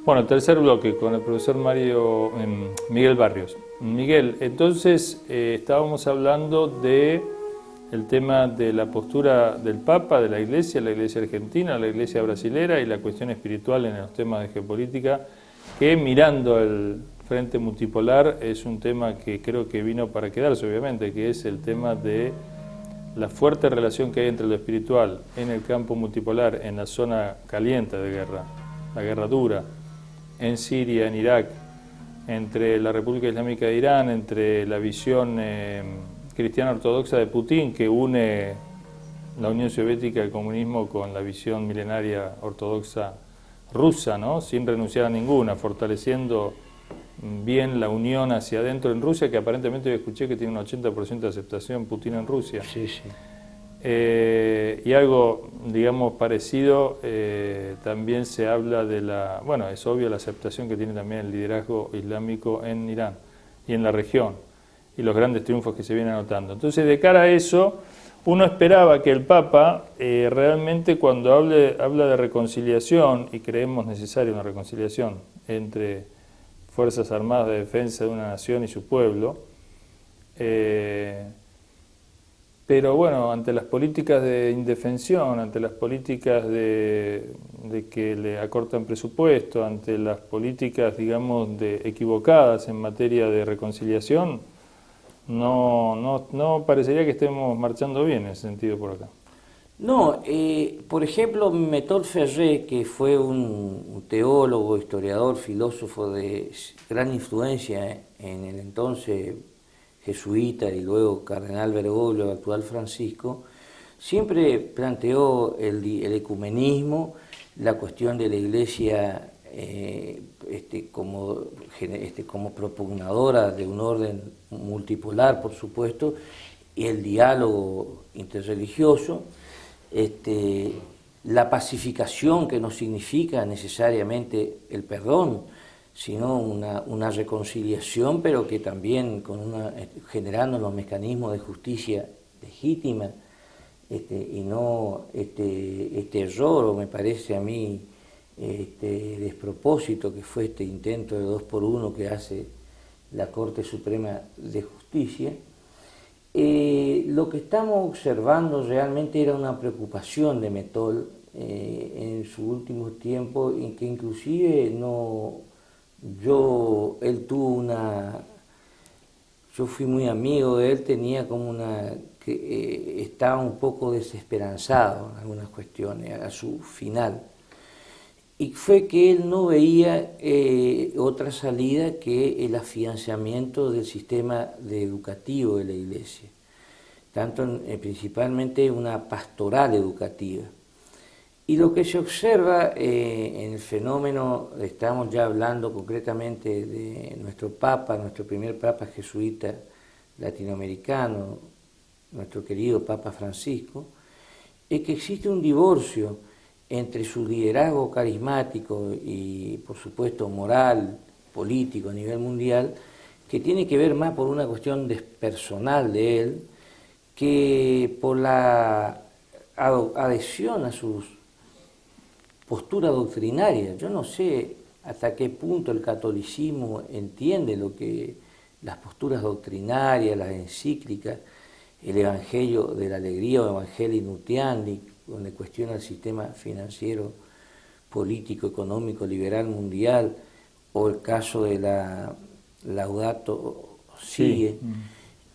Bueno, tercer bloque con el profesor Miguel Barrios. Miguel, entonces estábamos hablando de el tema de la postura del Papa, de la Iglesia argentina, la Iglesia brasilera y la cuestión espiritual en los temas de geopolítica, que mirando el frente multipolar es un tema que creo que vino para quedarse, obviamente, que es el tema de la fuerte relación que hay entre lo espiritual en el campo multipolar, en la zona caliente de guerra, la guerra dura, en Siria, en Irak, entre la República Islámica de Irán, entre la visión cristiana ortodoxa de Putin, que une la Unión Soviética, el comunismo, con la visión milenaria ortodoxa rusa, ¿no? Sin renunciar a ninguna, fortaleciendo bien la unión hacia adentro en Rusia, que aparentemente yo escuché que tiene un 80% de aceptación Putin en Rusia. Sí, sí. Y algo, digamos, parecido, también se habla de la, bueno, es obvio la aceptación que tiene también el liderazgo islámico en Irán y en la región, y los grandes triunfos que se vienen anotando. Entonces, de cara a eso, uno esperaba que el Papa realmente cuando habla de reconciliación, y creemos necesaria una reconciliación entre Fuerzas Armadas de Defensa de una nación y su pueblo, pero bueno, ante las políticas de indefensión, ante las políticas de que le acortan presupuesto, ante las políticas, digamos, equivocadas en materia de reconciliación, no parecería que estemos marchando bien en ese sentido por acá. No, por ejemplo, Méthode Ferré, que fue un teólogo, historiador, filósofo de gran influencia en el entonces jesuita y luego cardenal Bergoglio, actual Francisco, siempre planteó el ecumenismo, la cuestión de la Iglesia como propugnadora de un orden multipolar, por supuesto, y el diálogo interreligioso, la pacificación, que no significa necesariamente el perdón, sino una reconciliación, pero que también generando los mecanismos de justicia legítima, y no este error, o me parece a mí, despropósito que fue este intento de 2x1 que hace la Corte Suprema de Justicia. Lo que estamos observando realmente era una preocupación de Méthode en su último tiempo, en que inclusive yo fui muy amigo de él, tenía como estaba un poco desesperanzado en algunas cuestiones a su final. Y fue que él no veía otra salida que el afianzamiento del sistema educativo de la Iglesia, principalmente una pastoral educativa. Y lo que se observa en el fenómeno, estamos ya hablando concretamente de nuestro Papa, nuestro primer Papa jesuita latinoamericano, nuestro querido Papa Francisco, es que existe un divorcio entre su liderazgo carismático y, por supuesto, moral, político a nivel mundial, que tiene que ver más por una cuestión personal de él, que por la adhesión a sus posturas doctrinarias. Yo no sé hasta qué punto el catolicismo entiende las posturas doctrinarias, las encíclicas, el Evangelio de la Alegría o Evangelii Nuntiandi, donde cuestiona el sistema financiero, político, económico, liberal mundial, o el caso de la Laudato Si,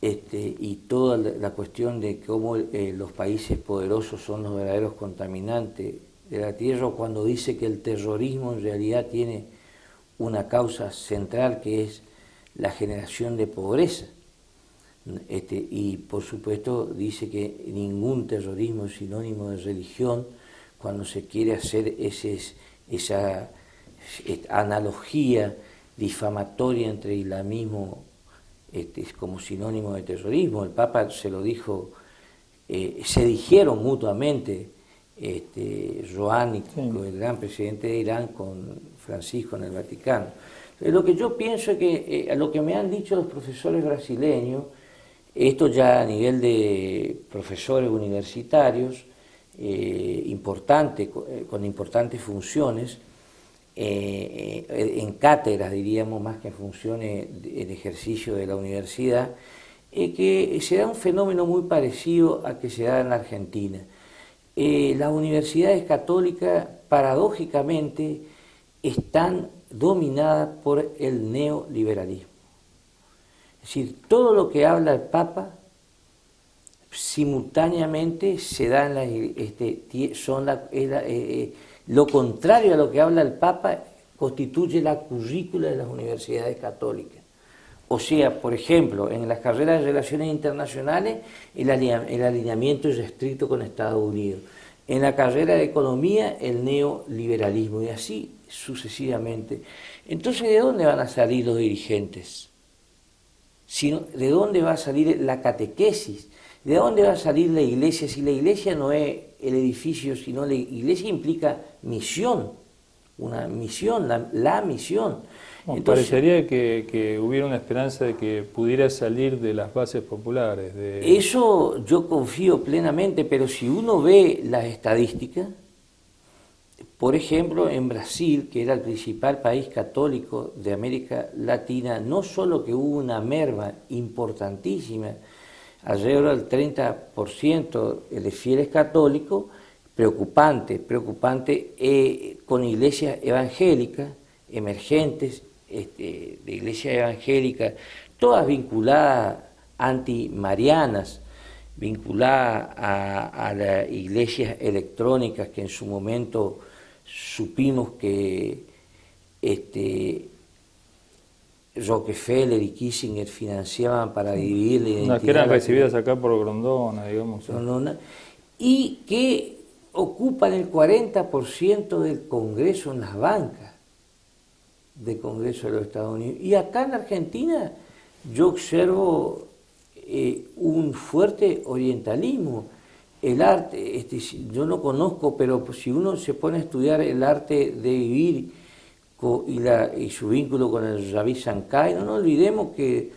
sí. Y toda la cuestión de cómo los países poderosos son los verdaderos contaminantes de la tierra, cuando dice que el terrorismo en realidad tiene una causa central, que es la generación de pobreza. Y por supuesto dice que ningún terrorismo es sinónimo de religión, cuando se quiere hacer esa analogía difamatoria entre islamismo como sinónimo de terrorismo. El Papa se lo dijo, se dijeron mutuamente Rouhani, sí, el gran presidente de Irán, con Francisco en el Vaticano. Entonces, lo que yo pienso es que a lo que me han dicho los profesores brasileños, esto ya a nivel de profesores universitarios, con importantes funciones, en cátedras, diríamos, más que en funciones en ejercicio de la universidad, que se da un fenómeno muy parecido a que se da en la Argentina. Las universidades católicas, paradójicamente, están dominadas por el neoliberalismo. Es decir, todo lo que habla el Papa simultáneamente se da en lo contrario a lo que habla el Papa constituye la currícula de las universidades católicas. O sea, por ejemplo, en las carreras de Relaciones Internacionales el alineamiento es estricto con Estados Unidos. En la carrera de Economía el neoliberalismo y así sucesivamente. Entonces, ¿de dónde van a salir los dirigentes? ¿De dónde va a salir la catequesis? ¿De dónde va a salir la iglesia? Si la iglesia no es el edificio, sino la iglesia implica misión, una misión, la misión. Bueno, entonces, parecería que hubiera una esperanza de que pudiera salir de las bases populares. Eso yo confío plenamente, pero si uno ve las estadísticas, por ejemplo, en Brasil, que era el principal país católico de América Latina, no solo que hubo una merma importantísima, alrededor del 30% de fieles católicos, preocupante, con iglesias evangélicas, emergentes, de iglesias evangélicas, todas vinculadas antimarianas, vinculadas a las iglesias electrónicas que en su momento supimos que Rockefeller y Kissinger financiaban para dividir la identidad. Unas que eran recibidas acá por Grondona, digamos. Y que ocupan el 40% del Congreso en las bancas del Congreso de los Estados Unidos. Y acá en Argentina yo observo un fuerte orientalismo. El arte, yo no conozco, pero si uno se pone a estudiar el arte de vivir y su vínculo con el Ravi Shankar, no nos olvidemos que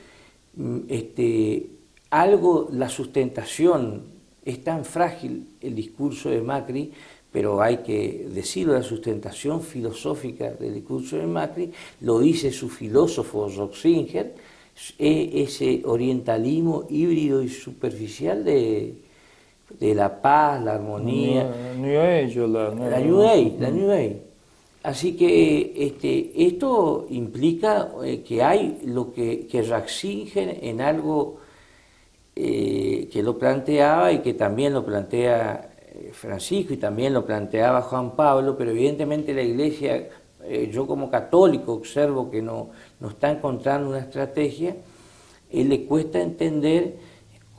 la sustentación, es tan frágil el discurso de Macri, pero hay que decirlo, la sustentación filosófica del discurso de Macri, lo dice su filósofo Ratzinger, ese orientalismo híbrido y superficial de la paz, la armonía. La New Age. Así que esto implica que hay lo que Ratzinger en algo que lo planteaba y que también lo plantea Francisco y también lo planteaba Juan Pablo, pero evidentemente la Iglesia, yo como católico observo que no está encontrando una estrategia, le cuesta entender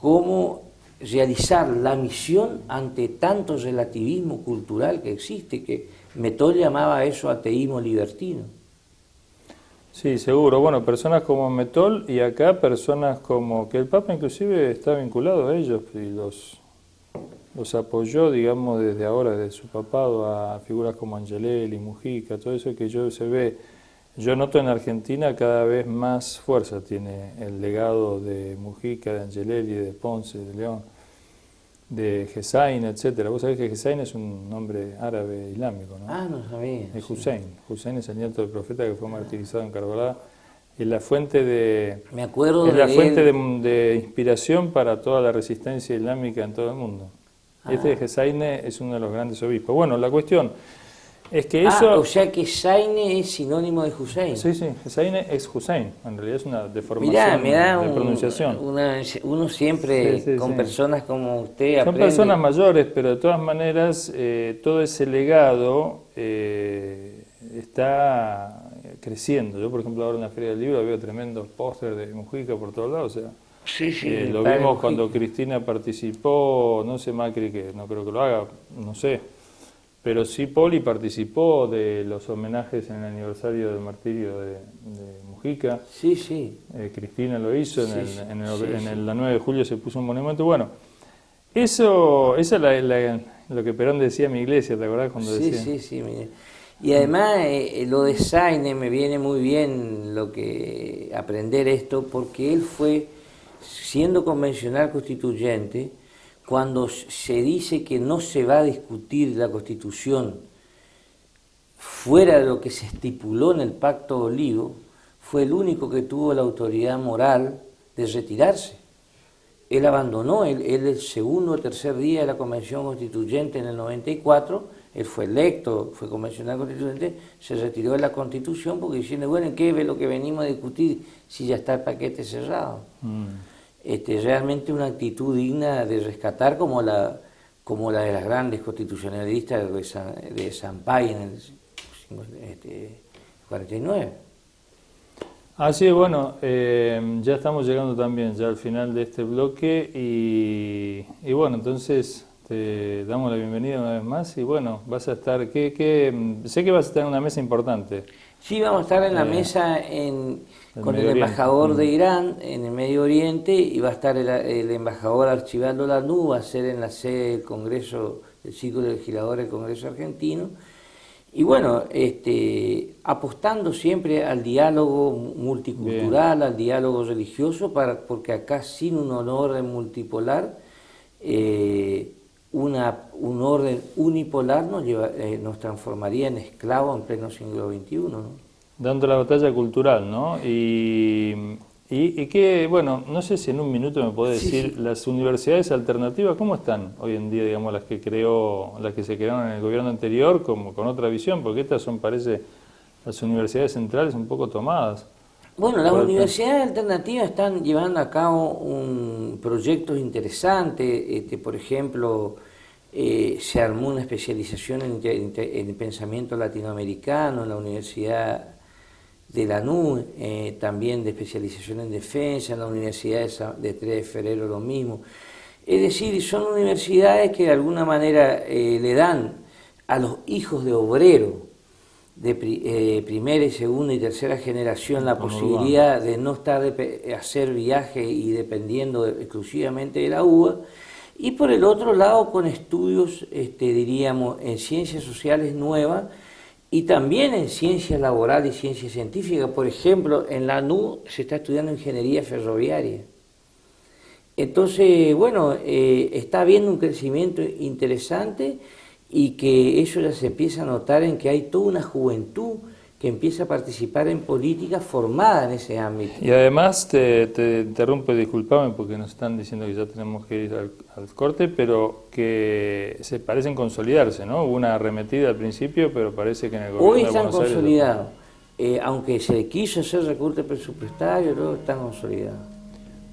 cómo realizar la misión ante tanto relativismo cultural que existe, que Metol llamaba a eso ateísmo libertino. Sí, seguro. Bueno, personas como Metol y acá personas como que el Papa inclusive está vinculado a ellos y los apoyó, digamos, desde ahora, desde su papado, a figuras como Angelelli, Mujica, todo eso que yo noto en Argentina cada vez más fuerza tiene el legado de Mujica, de Angelelli, de Ponce, de León, de Hussein, etcétera. Vos sabés que Hussein es un nombre árabe islámico, ¿no? Ah, no sabía. Es Hussein. Sí. Hussein es el nieto del profeta que fue martirizado en Karbala. Es la fuente de de inspiración para toda la resistencia islámica en todo el mundo. Hussein es uno de los grandes obispos. Bueno, la cuestión es que eso... o sea que Hussein es sinónimo de Hussein. Sí, Hussein es Hussein. En realidad es una deformación de pronunciación. Uno siempre con personas como usted aprende. Son personas mayores, pero de todas maneras todo ese legado está creciendo. Yo, por ejemplo, ahora en la Feria del Libro veo tremendos pósteres de Mujica por todos lados. O sea, lo vimos cuando Cristina participó, no sé, Macri, que no creo que lo haga, no sé. Pero sí Poli participó de los homenajes en el aniversario del martirio de Mujica. Sí. Cristina lo hizo, la 9 de julio se puso un monumento. Bueno, eso es lo que Perón decía a mi iglesia, ¿te acordás cuando decía? Sí, mire. Y además lo de Saine me viene muy bien lo que aprender esto, porque él fue, siendo convencional constituyente, cuando se dice que no se va a discutir la Constitución fuera de lo que se estipuló en el Pacto de Olivo, fue el único que tuvo la autoridad moral de retirarse. Él abandonó, él el segundo o tercer día de la Convención Constituyente en el 94, él fue electo, fue convencional constituyente, se retiró de la Constitución porque diciendo, bueno, ¿qué es lo que venimos a discutir si ya está el paquete cerrado? Realmente una actitud digna de rescatar como la de las grandes constitucionalistas de Sampaio en el 49. Así es, bueno, ya estamos llegando también ya al final de este bloque y bueno, entonces te damos la bienvenida una vez más y bueno, vas a estar, sé que vas a estar en una mesa importante. Sí, vamos a estar en la mesa con el embajador de Irán en el Medio Oriente y va a estar el embajador Archibaldo Lanú, va a ser en la sede del Congreso, del Círculo de Legisladores del Congreso Argentino. Y bueno, apostando siempre al diálogo multicultural, al diálogo religioso, porque acá sin un orden multipolar, un orden unipolar nos transformaría en esclavos en pleno siglo XXI, ¿no? Dando la batalla cultural, ¿no? Y que, bueno, no sé si en un minuto me podés decir, las universidades alternativas, ¿cómo están hoy en día, digamos, las que se crearon en el gobierno anterior, como con otra visión? Porque estas son, parece, las universidades centrales un poco tomadas. Bueno, las universidades alternativas están llevando a cabo proyectos interesantes, por ejemplo, se armó una especialización en pensamiento latinoamericano en la Universidad de Lanús, también de especialización en defensa, en la Universidad de 3 de Febrero lo mismo. Es decir, son universidades que de alguna manera le dan a los hijos de obreros de primera y segunda y tercera generación la posibilidad de no estar hacer viajes y dependiendo exclusivamente de la UBA, y por el otro lado con estudios, diríamos, en ciencias sociales nuevas, y también en ciencias laborales y ciencias científicas. Por ejemplo, en la ANU se está estudiando ingeniería ferroviaria. Entonces, bueno, está habiendo un crecimiento interesante y que eso ya se empieza a notar en que hay toda una juventud que empieza a participar en política formada en ese ámbito. Y además, te interrumpo, disculpame porque nos están diciendo que ya tenemos que ir al corte, pero que se parecen consolidarse, ¿no? Hubo una arremetida al principio, pero parece que en el gobierno hoy de están Buenos Aires... consolidados, aunque se quiso hacer recorte presupuestario, todo están consolidados.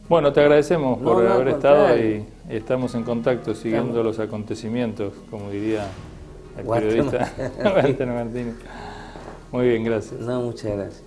Bueno, te agradecemos por haber estado y estamos en contacto siguiendo los acontecimientos, como diría el periodista Walter Martínez. Muy bien, gracias. No, muchas gracias.